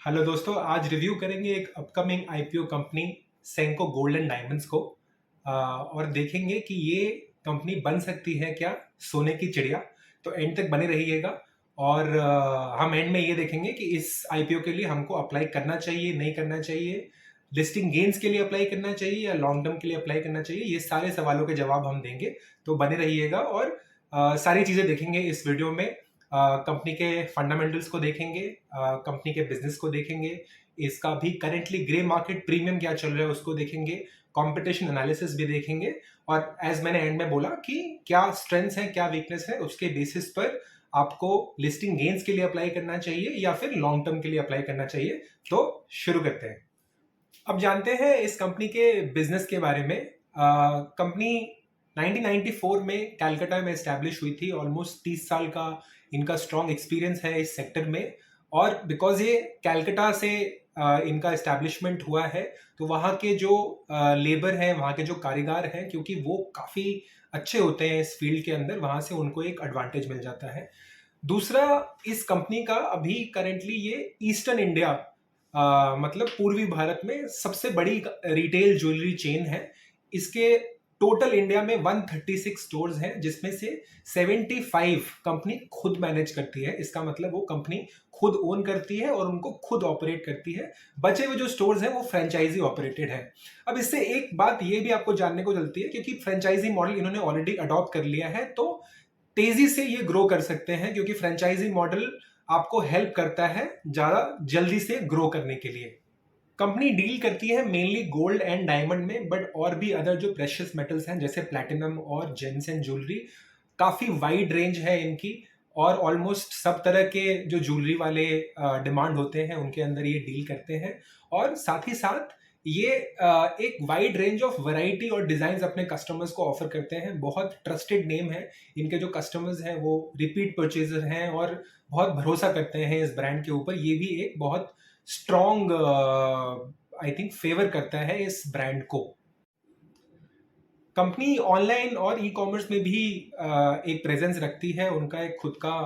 Hello दोस्तों, आज review करेंगे एक upcoming IPO company Senco gold and diamonds को। और देखेंगे कि ये कंपनी बन सकती है क्या सोने की चिड़िया। तो एंड तक बने रहिएगा। और हम एंड में ये देखेंगे कि इस आईपीओ के लिए हमको अप्लाई करना चाहिए, नहीं करना चाहिए, लिस्टिंग गेन्स के लिए अप्लाई करना चाहिए या लॉन्ग टर्म के लिए अप्लाई करना चाहिए। ये सारे सवालों के जवाब हम देंगे, तो बने रहिएगा। और सारी चीज़ें देखेंगे इस वीडियो में। कंपनी के फंडामेंटल्स को देखेंगे, कंपनी के बिजनेस को देखेंगे, इसका भी करेंटली ग्रे मार्केट प्रीमियम क्या चल रहा है उसको देखेंगे, कंपटीशन एनालिसिस भी देखेंगे। और एज मैंने एंड में बोला कि क्या स्ट्रेंथ्स है क्या वीकनेस है, उसके बेसिस पर आपको लिस्टिंग गेन्स के लिए अप्लाई करना चाहिए या फिर लॉन्ग टर्म के लिए अप्लाई करना चाहिए। तो शुरू करते हैं। अब जानते हैं इस कंपनी के बिजनेस के बारे में। कंपनी 1994 में कलकत्ता में एस्टैब्लिश हुई थी। ऑलमोस्ट 30 साल का इनका स्ट्रॉन्ग एक्सपीरियंस है इस सेक्टर में। और बिकॉज ये कलकत्ता से इनका एस्टैब्लिशमेंट हुआ है, तो वहाँ के जो लेबर हैं, वहाँ के जो कारीगर हैं, क्योंकि वो काफ़ी अच्छे होते हैं इस फील्ड के अंदर, वहाँ से उनको एक एडवांटेज मिल जाता है। दूसरा, इस कंपनी का अभी करेंटली ये ईस्टर्न इंडिया, मतलब पूर्वी भारत में सबसे बड़ी रिटेल ज्वेलरी चेन है। इसके टोटल इंडिया में 136 स्टोर्स हैं, जिसमें से 75 कंपनी खुद मैनेज करती है। इसका मतलब वो कंपनी खुद ओन करती है और उनको खुद ऑपरेट करती है। बचे हुए जो स्टोर्स हैं वो फ्रेंचाइजी ऑपरेटेड है। अब इससे एक बात ये भी आपको जानने को चलती है, क्योंकि फ्रेंचाइजी मॉडल इन्होंने ऑलरेडी अडॉप्ट कर लिया है, तो तेजी से ये ग्रो कर सकते हैं, क्योंकि फ्रेंचाइजी मॉडल आपको हेल्प करता है ज्यादा जल्दी से ग्रो करने के लिए। कंपनी डील करती है मेनली गोल्ड एंड डायमंड में, बट और भी अदर जो प्रेशियस मेटल्स हैं जैसे प्लैटिनम और जेम्स एंड ज्वेलरी, काफ़ी वाइड रेंज है इनकी। और ऑलमोस्ट सब तरह के जो ज्वेलरी वाले डिमांड होते हैं उनके अंदर ये डील करते हैं। और साथ ही साथ ये एक वाइड रेंज ऑफ वैरायटी और डिजाइन अपने कस्टमर्स को ऑफर करते हैं। बहुत ट्रस्टेड नेम है इनके। जो कस्टमर्स हैं वो रिपीट परचेजर हैं और बहुत भरोसा करते हैं इस ब्रांड के ऊपर। ये भी एक बहुत स्ट्रॉन्ग, आई थिंक, फेवर करता है इस ब्रांड को। कंपनी ऑनलाइन और ई कॉमर्स में भी एक प्रेजेंस रखती है। उनका एक खुद का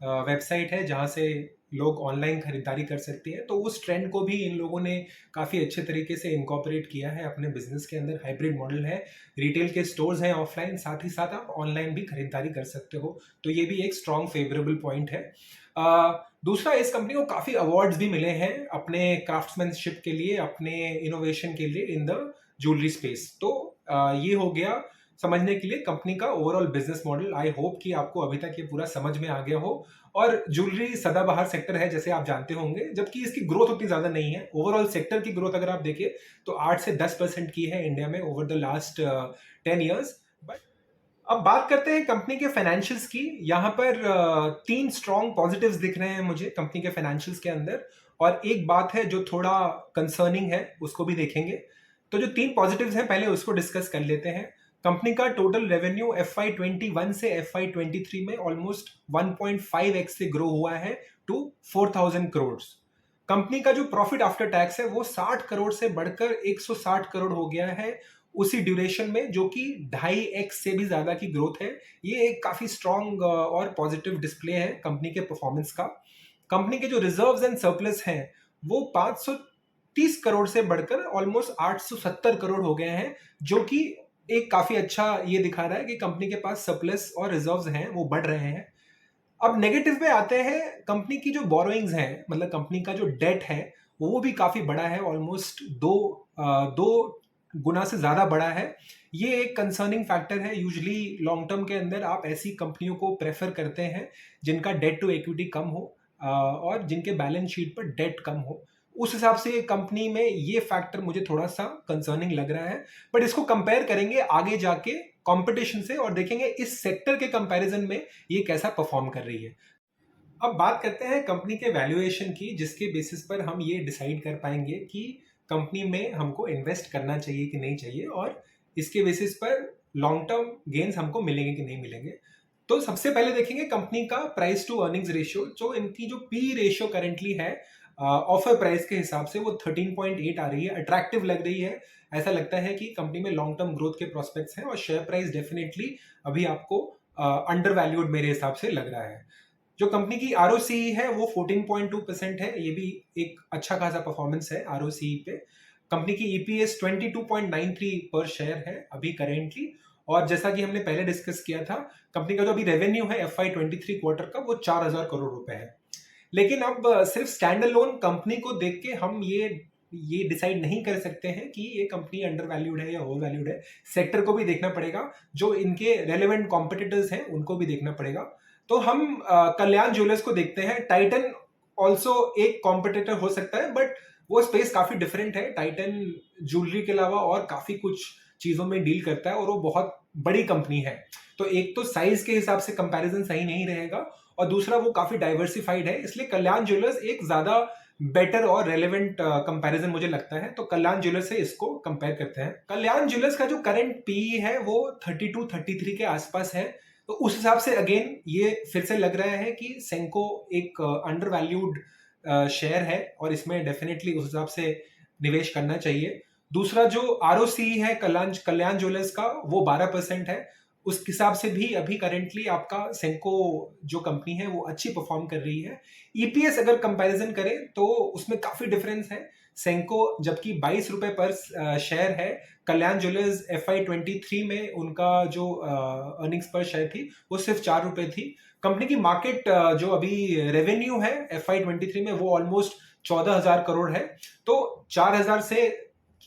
वेबसाइट है जहां से लोग ऑनलाइन खरीदारी कर सकते हैं। तो उस ट्रेंड को भी इन लोगों ने काफ़ी अच्छे तरीके से इनकॉर्पोरेट किया है अपने बिजनेस के अंदर। हाइब्रिड मॉडल है, रिटेल के स्टोर्स हैं ऑफलाइन, साथ ही साथ आप ऑनलाइन भी खरीदारी कर सकते हो। तो ये भी एक स्ट्रॉन्ग फेवरेबल पॉइंट है। दूसरा, इस कंपनी को काफ़ी अवार्ड्स भी मिले हैं अपने क्राफ्ट्समैनशिप के लिए, अपने इनोवेशन के लिए इन द ज्वेलरी स्पेस। तो ये हो गया समझने के लिए कंपनी का overall business model. I hope कि आपको अभी तक ये पूरा समझ में आ गया हो। और ज्वेलरी सदाबहार सेक्टर है जैसे आप जानते होंगे, जबकि इसकी ग्रोथ उतनी ज्यादा नहीं है। ओवरऑल सेक्टर की ग्रोथ अगर आप देखें तो 8 से 10% की है इंडिया में over the last 10 years. But अब बात करते हैं कंपनी के फाइनेंशियल्स की। यहाँ पर 3 स्ट्रॉन्ग पॉजिटिव्स दिख रहे हैं मुझे कंपनी के फाइनेंशियल्स के अंदर। और एक बात है जो थोड़ा कंसर्निंग है, उसको भी देखेंगे। तो जो 3 पॉजिटिव्स हैं पहले उसको डिस्कस कर लेते हैं। कंपनी का टोटल रेवेन्यू FY21 से FY23 में ऑलमोस्ट 1.5x से ग्रो हुआ है टू 4000 करोड़। कंपनी का जो प्रॉफिट आफ्टर टैक्स है वो 60 करोड़ से बढ़कर 160 करोड़ हो गया है उसी ड्यूरेशन में, जो कि 2.5x से भी ज्यादा की ग्रोथ है। ये एक काफी स्ट्रॉन्ग और पॉजिटिव डिस्प्ले है कंपनी के परफॉर्मेंस का। कंपनी के जो रिजर्व्स एंड सरप्लस हैं वो 530 करोड़ से बढ़कर ऑलमोस्ट 870 करोड़ हो गए हैं, जो कि एक काफी अच्छा ये दिखा रहा है कि कंपनी के पास सरप्लस और रिजर्व्स हैं वो बढ़ रहे हैं। अब नेगेटिव पे आते हैं। कंपनी की जो बोरोइंग्स हैं, मतलब कंपनी का जो डेट है वो भी काफी बड़ा है। ऑलमोस्ट दो गुना से ज्यादा बड़ा है। ये एक कंसर्निंग फैक्टर है। यूजुअली लॉन्ग टर्म के अंदर आप ऐसी कंपनियों को प्रेफर करते हैं जिनका डेट टू इक्विटी कम हो और जिनके बैलेंस शीट पर डेट कम हो। उस हिसाब से कंपनी में ये फैक्टर मुझे थोड़ा सा कंसर्निंग लग रहा है। बट इसको कंपेयर करेंगे आगे जाके कंपटीशन से और देखेंगे इस सेक्टर के कंपैरिजन में ये कैसा परफॉर्म कर रही है। अब बात करते हैं कंपनी के वैल्यूएशन की, जिसके बेसिस पर हम ये डिसाइड कर पाएंगे कि कंपनी में हमको इन्वेस्ट करना चाहिए कि नहीं चाहिए, और इसके बेसिस पर लॉन्ग टर्म गेन्स हमको मिलेंगे कि नहीं मिलेंगे। तो सबसे पहले देखेंगे कंपनी का प्राइस टू अर्निंग्स रेशियो। जो इनकी जो पी रेशियो करेंटली है ऑफर प्राइस के हिसाब से वो 13.8 आ रही है। अट्रैक्टिव लग रही है। ऐसा लगता है कि कंपनी में लॉन्ग टर्म ग्रोथ के प्रोस्पेक्ट्स हैं और शेयर प्राइस डेफिनेटली अभी आपको अंडर वैल्यूड मेरे हिसाब से लग रहा है। जो कंपनी की आरओसीई है वो 14.2% है, ये भी एक अच्छा खासा परफॉर्मेंस है आरओसीई पे। कंपनी की ईपीएस 22.93 पर शेयर है अभी करेंटली, और जैसा कि हमने पहले डिस्कस किया था, कंपनी का जो अभी रेवेन्यू है FY23 क्वार्टर का वो 4,000 करोड़ रुपए है। लेकिन अब सिर्फ स्टैंड अलोन कंपनी को देख के हम ये डिसाइड नहीं कर सकते हैं कि ये कंपनी अंडर वैल्यूड है या ओवर वैल्यूड है। सेक्टर को भी देखना पड़ेगा, जो इनके रेलेवेंट कॉम्पिटिटर्स हैं उनको भी देखना पड़ेगा। तो हम कल्याण ज्वेलर्स को देखते हैं। टाइटन ऑल्सो एक कॉम्पिटिटर हो सकता है, बट वो स्पेस काफी डिफरेंट है। टाइटन ज्वेलरी के अलावा और काफी कुछ चीजों में डील करता है और वो बहुत बड़ी कंपनी है। तो एक तो साइज के हिसाब से कंपैरिजन सही नहीं रहेगा, और दूसरा वो काफी डाइवर्सिफाइड है, इसलिए कल्याण ज्वेलर्स एक ज्यादा बेटर और रेलेवेंट कंपैरिजन मुझे लगता है। तो कल्याण ज्वेलर्स से इसको कंपेयर करते हैं। कल्याण ज्वेलर्स का जो करंट पीई है वो 32-33 के आसपास है। तो उस हिसाब से अगेन ये फिर से लग रहा है कि सेंको एक अंडर वैल्यूड शेयर है, और इसमें डेफिनेटली उस हिसाब से निवेश करना चाहिए। दूसरा जो आरओसी है कल्याण ज्वेलर्स का वो 12% है। उस हिसाब से भी अभी करेंटली आपका सेंको जो कंपनी है वो अच्छी परफॉर्म कर रही है। ईपीएस अगर कंपैरिजन करें तो उसमें काफी डिफरेंस है। सेंको जबकि 22 रुपए पर शेयर है, कल्याण ज्वेलर्स FY23 में उनका जो अर्निंग्स पर शेयर थी वो सिर्फ 4 रुपए थी। कंपनी की मार्केट जो अभी रेवेन्यू है FY23 में वो ऑलमोस्ट 14,000 करोड़ है। तो 4,000 से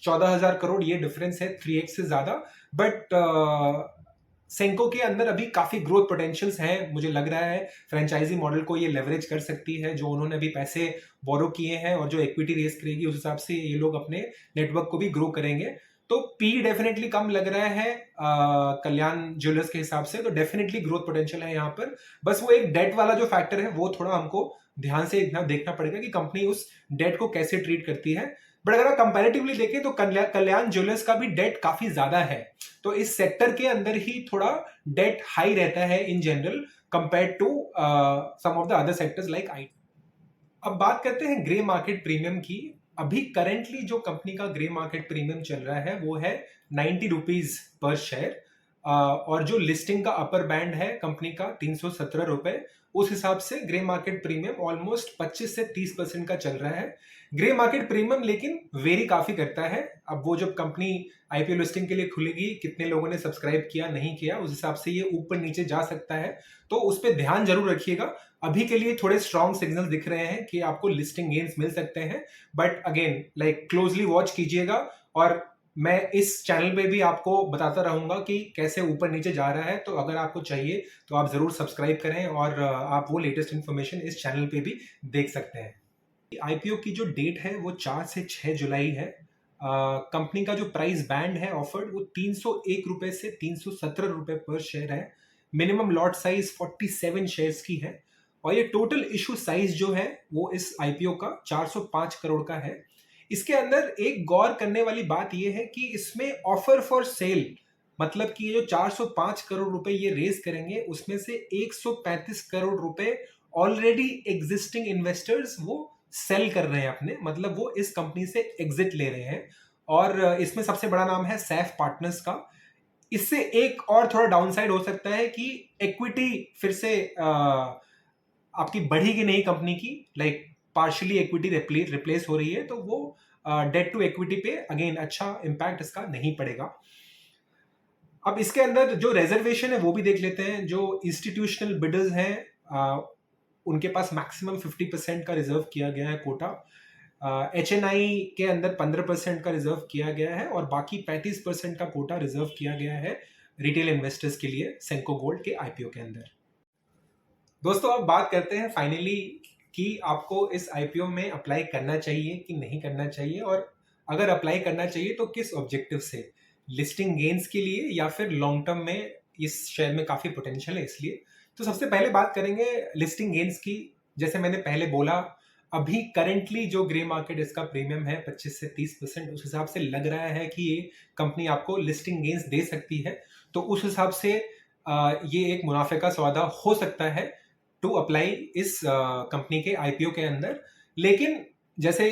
14,000 करोड़ ये डिफरेंस है 3x से ज्यादा। बट सेंको के अंदर अभी काफी ग्रोथ पोटेंशियल्स हैं। मुझे लग रहा है फ्रेंचाइजी मॉडल को ये लेवरेज कर सकती है, जो उन्होंने अभी पैसे बोरो किए हैं और जो इक्विटी रेस करेगी उस हिसाब से ये लोग अपने नेटवर्क को भी ग्रो करेंगे। तो पी डेफिनेटली कम लग रहा है कल्याण ज्वेलर्स के हिसाब से, तो डेफिनेटली ग्रोथ पोटेंशियल है यहाँ पर। बस वो एक डेट वाला जो फैक्टर है वो थोड़ा हमको ध्यान से देखना पड़ेगा कि कंपनी उस डेट को कैसे ट्रीट करती है। बट अगर आप कंपैरेटिवली देखें तो कल्याण ज्वेलर्स का भी डेट काफी ज्यादा है। तो इस सेक्टर के अंदर ही थोड़ा डेट हाई रहता है in general compare to some of the other sectors like I. अब बात करते हैं ग्रे मार्केट प्रीमियम की। अभी करेंटली जो कंपनी का ग्रे मार्केट प्रीमियम चल रहा है वो है 90 रुपीज पर शेयर, और जो लिस्टिंग का अपर बैंड है कंपनी का 317 रुपए। उस हिसाब से ग्रे मार्केट प्रीमियम ऑलमोस्ट 25 से 30% का चल रहा है। ग्रे मार्केट प्रीमियम लेकिन वेरी काफी करता है। अब वो जब कंपनी आईपीओ लिस्टिंग के लिए खुलेगी, कितने लोगों ने सब्सक्राइब किया नहीं किया, उस हिसाब से ये ऊपर नीचे जा सकता है। तो उस पर ध्यान जरूर रखिएगा। अभी के लिए थोड़े स्ट्रॉन्ग सिग्नल दिख रहे हैं कि आपको लिस्टिंग गेन्स मिल सकते हैं, but again like closely watch कीजिएगा। और मैं इस चैनल पे भी आपको बताता रहूंगा कि कैसे ऊपर नीचे जा रहा है। तो अगर आपको चाहिए तो आप जरूर सब्सक्राइब करें, और आप वो लेटेस्ट इन्फॉर्मेशन इस चैनल पे भी देख सकते हैं। आईपीओ की जो डेट है वो 4 से 6 जुलाई है। कंपनी का जो प्राइस बैंड है ऑफर्ड वो 301 रुपए से 317 रुपए पर शेयर है। मिनिमम लॉट साइज 47 शेयर्स की है, और ये टोटल इशू साइज जो है वो इस आईपीओ का 405 करोड़ का है। इसके अंदर एक गौर करने वाली बात यह है कि इसमें ऑफर फॉर सेल, मतलब कि ये जो 405 करोड़ रुपए ये रेज करेंगे उसमें से 135 करोड़ रुपए ऑलरेडी एग्जिस्टिंग इन्वेस्टर्स वो सेल कर रहे हैं अपने, मतलब वो इस कंपनी से एग्जिट ले रहे हैं। और इसमें सबसे बड़ा नाम है सैफ पार्टनर्स का। इससे एक और थोड़ा डाउनसाइड हो सकता है कि इक्विटी फिर से आपकी बढ़ेगी नहीं कंपनी की, लाइक पार्शियली इक्विटी रिप्लेस हो रही है, तो वो डेट टू इक्विटी पे अगेन अच्छा इंपैक्ट इसका नहीं पड़ेगा। अब इसके अंदर जो रिजर्वेशन है वो भी देख लेते हैं। जो इंस्टीट्यूशनल बिडर्स हैं उनके पास मैक्सिमम 50% का रिजर्व किया गया है कोटा। HNI के अंदर 15% का रिजर्व किया गया है, और बाकी 35% का कोटा रिजर्व किया गया है रिटेल इन्वेस्टर्स के लिए सेंको गोल्ड के आईपीओ के अंदर। दोस्तों अब बात करते हैं फाइनली कि आपको इस आईपीओ में अप्लाई करना चाहिए कि नहीं करना चाहिए, और अगर अप्लाई करना चाहिए तो किस ऑब्जेक्टिव से, लिस्टिंग गेन्स के लिए या फिर लॉन्ग टर्म में इस शेयर में काफी पोटेंशियल है इसलिए। तो सबसे पहले बात करेंगे लिस्टिंग गेन्स की। जैसे मैंने पहले बोला, अभी करंटली जो ग्रे मार्केट इसका प्रीमियम है 25 से 30%, उस हिसाब से लग रहा है कि ये कंपनी आपको लिस्टिंग गेन्स दे सकती है। तो उस हिसाब से ये एक मुनाफे का सौदा हो सकता है टू अप्लाई इस कंपनी के आईपीओ के अंदर। लेकिन जैसे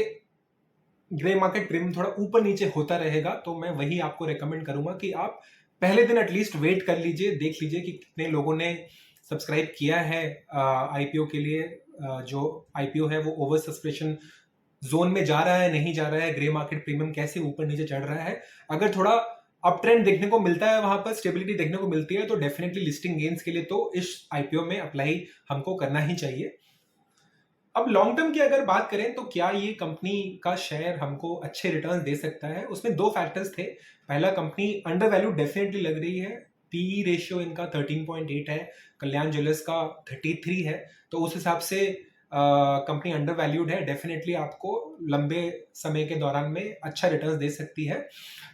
ग्रे मार्केट प्रीमियम थोड़ा ऊपर नीचे होता रहेगा, तो मैं वही आपको रेकमेंड करूंगा कि आप पहले दिन एटलीस्ट वेट कर लीजिए, देख लीजिए कि कितने लोगों ने सब्सक्राइब किया है आईपीओ के लिए, जो आईपीओ है वो ओवर सब्सक्रिप्शन जोन में जा रहा है, नहीं जा रहा है, ग्रे मार्केट प्रीमियम कैसे ऊपर नीचे चढ़ रहा है, अगर थोड़ा अप ट्रेंड देखने को मिलता है, वहां पर स्टेबिलिटी देखने को मिलती है, तो डेफिनेटली लिस्टिंग गेन्स के लिए तो इस आईपीओ में अप्लाई हमको करना ही चाहिए। अब लॉन्ग टर्म की अगर बात करें तो क्या ये कंपनी का शेयर हमको अच्छे रिटर्न दे सकता है? उसमें दो फैक्टर्स थे। पहला, कंपनी अंडर वैल्यू डेफिनेटली लग रही है। पीई रेशियो इनका 13.8 है, कल्याण ज्वेलर्स का 33 है, तो उस हिसाब से कंपनी अंडर वैल्यूड है। डेफिनेटली आपको लंबे समय के दौरान में अच्छा रिटर्न दे सकती है।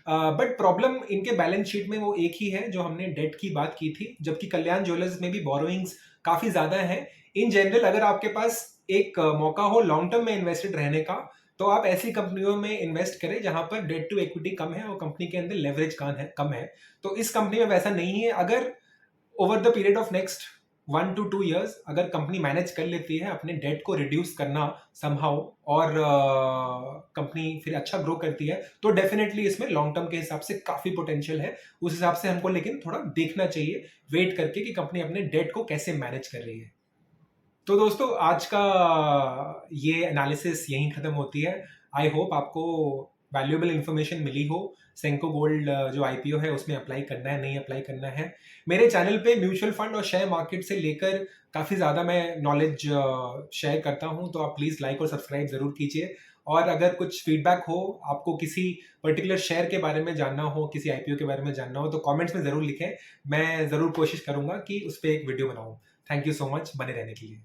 बट प्रॉब्लम इनके बैलेंस शीट में वो एक ही है जो हमने डेट की बात की थी, जबकि कल्याण ज्वेलर्स में भी बोरोइंग्स काफी ज्यादा है। इन जनरल अगर आपके पास एक मौका हो लॉन्ग टर्म में इन्वेस्टेड रहने का, तो आप ऐसी कंपनियों में इन्वेस्ट करें जहां पर डेट टू इक्विटी कम है और कंपनी के अंदर लेवरेज कम है। तो इस कंपनी में वैसा नहीं है। अगर over the period of next 1 to 2 years अगर कंपनी मैनेज कर लेती है अपने डेट को रिड्यूस करना समहाउ, और कंपनी फिर अच्छा ग्रो करती है, तो डेफिनेटली इसमें लॉन्ग टर्म के हिसाब से काफी पोटेंशियल है। उस हिसाब से हमको लेकिन थोड़ा देखना चाहिए, वेट करके, कि कंपनी अपने डेट को कैसे मैनेज कर रही है। तो दोस्तों, आज का ये एनालिसिस यहीं खत्म होती है। आई होप आपको वैल्यूएबल इंफॉर्मेशन मिली हो। सेंको गोल्ड जो आईपीओ है उसमें अप्लाई करना है, नहीं अप्लाई करना है। मेरे चैनल पे म्यूचुअल फंड और शेयर मार्केट से लेकर काफ़ी ज़्यादा मैं नॉलेज शेयर करता हूँ, तो आप प्लीज़ लाइक और सब्सक्राइब ज़रूर कीजिए। और अगर कुछ फीडबैक हो, आपको किसी पर्टिकुलर शेयर के बारे में जानना हो, किसी आईपीओ के बारे में जानना हो, तो कमेंट्स में ज़रूर लिखें। मैं ज़रूर कोशिश करूँगा कि उस पर एक वीडियो बनाऊँ। थैंक यू सो मच बने रहने के लिए।